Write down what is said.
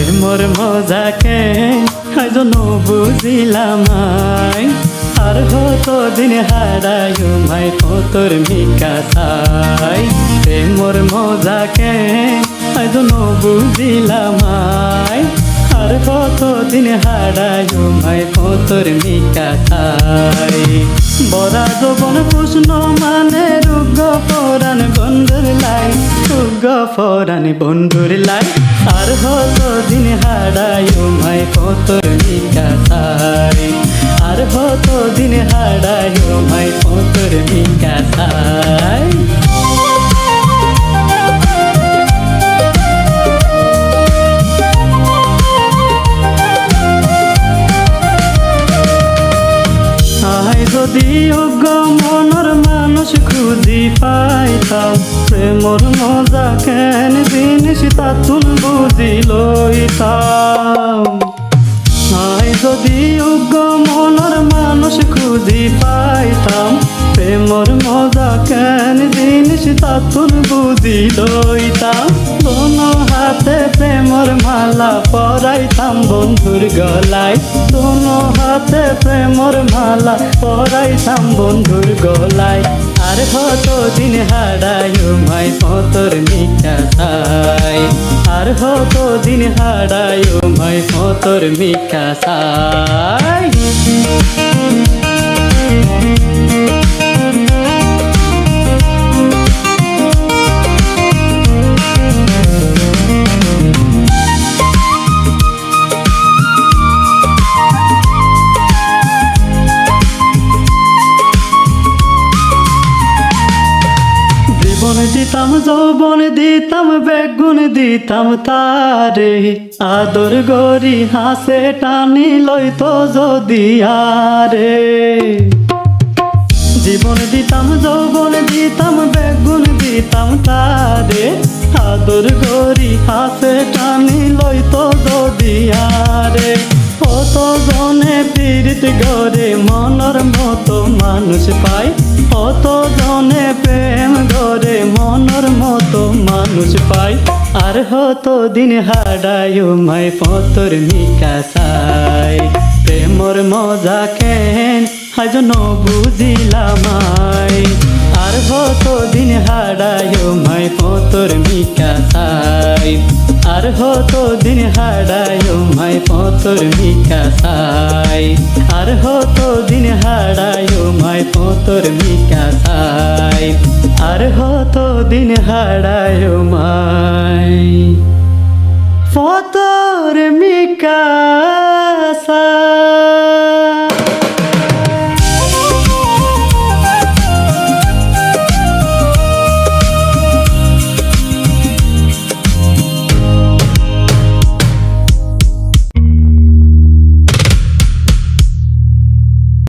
প্রেমর মজাকে আজ বুঝিলাম আর হতো দিন হারায় মাই তোর মিকা থাই প্রেমর মজাকে আজ বুঝিলাম আর কত দিন হারায় মাই তোর মিকা থাই বরা যৌবন প্রশ্ন মানে রুগ পরাণ বন্ধুর লাই রুগ পরাণ বন্ধুর লাই আর হতো দিন হারায় মাই তোর মিকা থাই আর হতো দিন হারায় মাই তোর মিকা থাই যদি অজ্ঞ মনের মানুষ খুঁজি পাইতাম প্রেমর মজা কেন জিনিস তা তুন বুঝি লইতাম যদি অজ্ঞ মনের মানুষ খুঁজি পাইতাম প্রেমর মজা কেন জিনিস তা তুন বুঝি লইতাম দোনো হাতে প্রেমর মালা পরাইতাম বন্ধুর গলায় দোনো হাতে প্রেমর মালা পরাইতাম বন্ধুর গলায় আর হতো দিন হারায় মাই তোর মিকা থাই আর হতো দিন হারায় মাই তোর মিকা থাই দিতাম যৌবন দিতাম বেগুন দিতাম তারে আদর গরি হাসে টানি লইতো যদি আরে জীবন দিতাম যৌবন দিতাম বেগুন দিতাম তারে আদর গরি হাসে টানি লইতো যদি আরে কত জনে পীড়িত গরে মনের মতো মানুষ পাই কত জনে প্রেম গরে মনের মতো মানুষ পাই আর হতো দিন হারায় মাই তোর মিকা থাই প্রেমর মজা কেন আজ বুঝিলাম আর হতো দিন হারায় মাই তোর মিকা থাই আর হতো দিন হারায় মাই তোর মিকা থাই আর হতো দিন হারায় মাই তোর মিকা থাই আর হতো দিন হারায় মাই তোর মিকা থাই।